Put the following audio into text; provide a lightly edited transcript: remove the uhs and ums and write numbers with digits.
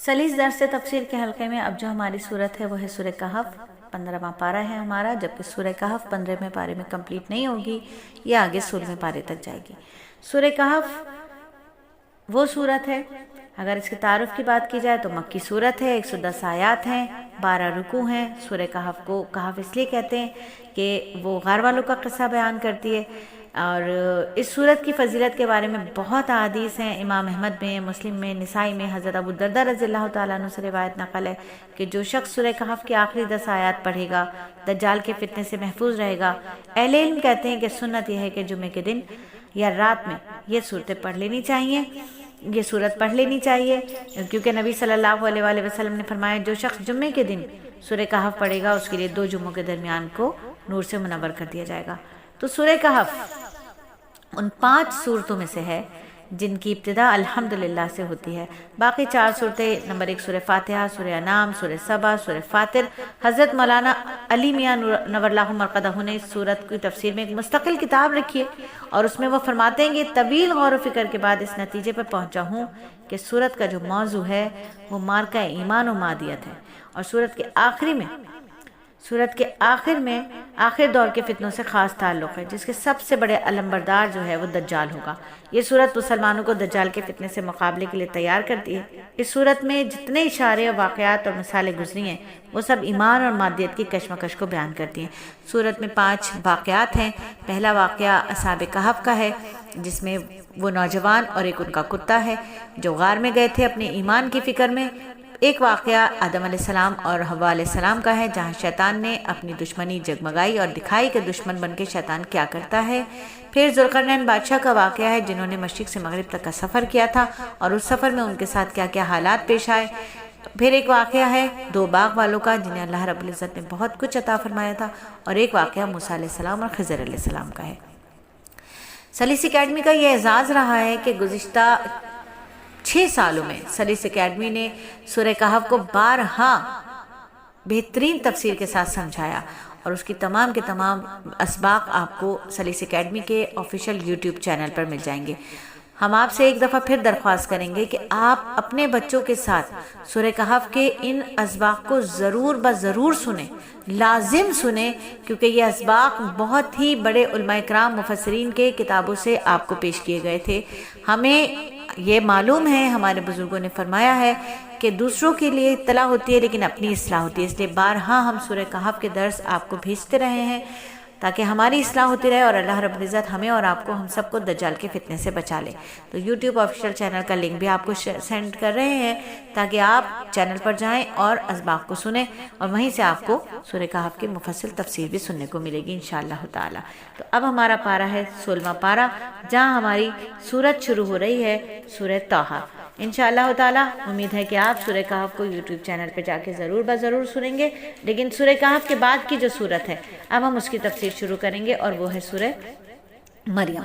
सलीस दर्स तफसीर के हल्के में अब जो हमारी सूरत है वो है सूरह कहफ। 15वां पारा है हमारा, जबकि सूरह कहफ 15वें पारे में कंप्लीट नहीं होगी, ये आगे 16वें पारे तक जाएगी। सूरह कहफ वो सूरत है, अगर इसके तारुफ की बात की जाए तो मक्की सूरत है, 110 आयात हैं, 12 रुकू हैं। सूरह कहफ को कहफ इसलिए कहते हैं कि वो गार वालों का किस्सा बयान करती है। और इस सूरत की फजीलत के बारे में बहुत अहादीस हैं। इमाम अहमद में, मुस्लिम में, निसाई में हज़रत अबू दरदा रज़ियल्लाहु ताला अन्हु से रिवायत नकल है कि जो शख्स सूरह कहफ के आखिरी 10 आयात पढ़ेगा दज्जाल के फितने से महफूज रहेगा। अहले इल्म कहते हैं कि सुन्नत यह है कि जुमे के दिन या रात में ये सूरतें पढ़ लेनी चाहिए, ये सूरत पढ़ लेनी चाहिए, क्योंकि नबी सल्लल्लाहु अलैहि वसल्लम ने फरमाया जो शख्स जुम्मे के दिन सूरह कहफ पढ़ेगा उसके लिए 2 जुम्मों के दरमियान को नूर से मुनव्वर कर दिया जाएगा। तो सूरह कहफ उन 5 सूरतों में से है जिनकी इब्तिदा अल्हम्दुलिल्लाह से होती है। बाकी 4 सूरतें, नंबर 1 सूरह फातिहा, सूरह अनाम, सूरह सबा, सूरह फातिर। हज़रत मौलाना अली मियां नवरल्लाहु मरक़दहू ने इस सूरत की तफसीर में एक मुस्तकिल किताब रखी है और उसमें वो फरमाते हैं कि तवील गौर व फिक्र के बाद इस नतीजे पर पहुंचा हूँ कि सूरत का जो मौजू है वो मार्का ईमान व मादियत है। और सूरत के आखिर में आखिर दौर के फितनों से ख़ास ताल्लुक़ है, जिसके सबसे बड़े अलंबरदार जो है वो दज्जाल होगा। ये सूरत मुसलमानों को दज्जाल के फितने से मुकाबले के लिए तैयार करती है। इस सूरत में जितने इशारे और वाक़यात और मिसालें गुजरी हैं वो सब ईमान और मादियत की कशमकश को बयान करती हैं। सूरत में 5 वाक़यात हैं। पहला वाक़या असहाब कहफ का है, जिसमें वो नौजवान और एक उनका कुत्ता है जो गार में गए थे अपने ईमान की फ़िक्र में। एक वाक़या आदम अलैहिस्सलाम और हव्वा अलैहिस्सलाम का है, जहाँ शैतान ने अपनी दुश्मनी जगमगाई और दिखाई कि दुश्मन बन के शैतान क्या करता है। फिर ज़ुल्क़रनैन बादशाह का वाक़या है, जिन्होंने मशरिक़ से मगरिब तक का सफ़र किया था और उस सफ़र में उनके साथ क्या क्या हालात पेश आए। फिर एक वाक़या है 2 बाग वालों का, जिन्हें अल्लाह रब्बुल इज़्ज़त ने बहुत कुछ अता फरमाया था। और एक वाक़या मूसा अलैहिस्सलाम और खिज़र अलैहिस्सलाम का है। सलीस एकेडमी का ये एजाज़ रहा है कि गुज़िश्ता 6 सालों में सलीस एकेडमी ने सूरह कहफ को 12 बेहतरीन तफसीर के साथ समझाया और उसकी तमाम के तमाम असबाक आपको सलीस एकेडमी के ऑफिशियल यूट्यूब चैनल पर मिल जाएंगे। हम आपसे एक दफ़ा फिर दरख्वास्त करेंगे कि आप अपने बच्चों के साथ सूरह कहफ के इन असबाक को ज़रूर सुने, लाजिम सुने, क्योंकि ये असबाक बहुत ही बड़े उलमा इकराम मुफस्सिरीन के किताबों से आपको पेश किए गए थे। हमें ये मालूम है, हमारे बुजुर्गों ने फरमाया है कि दूसरों के लिए इत्तला होती है लेकिन अपनी इस्लाह होती है। इसलिए 12 हम सूरह कहफ के दर्स आपको भेजते रहे हैं ताकि हमारी इस्लाह होती रहे और अल्लाह रब्बुल इज़्ज़त हमें और आपको, हम सबको दज्जाल के फितने से बचा ले। तो यूट्यूब ऑफिशियल चैनल का लिंक भी आपको सेंड कर रहे हैं ताकि आप चैनल पर जाएं और असबाक को सुने और वहीं से आपको सूरह कहफ की मुफस्सिल तफसीर भी सुनने को मिलेगी इंशाअल्लाह ताला। तो अब हमारा पारा है 16वां पारा, जहाँ हमारी सूरत शुरू हो रही है सूरह तौहा। इंशाअल्लाह ताला उम्मीद है कि आप सूरह कहफ को यूट्यूब चैनल पे जाके ज़रूर सुनेंगे। लेकिन सूरह कहफ के बाद की जो सूरत है अब हम उसकी तफसीर शुरू करेंगे और वो है सूरह मरियम।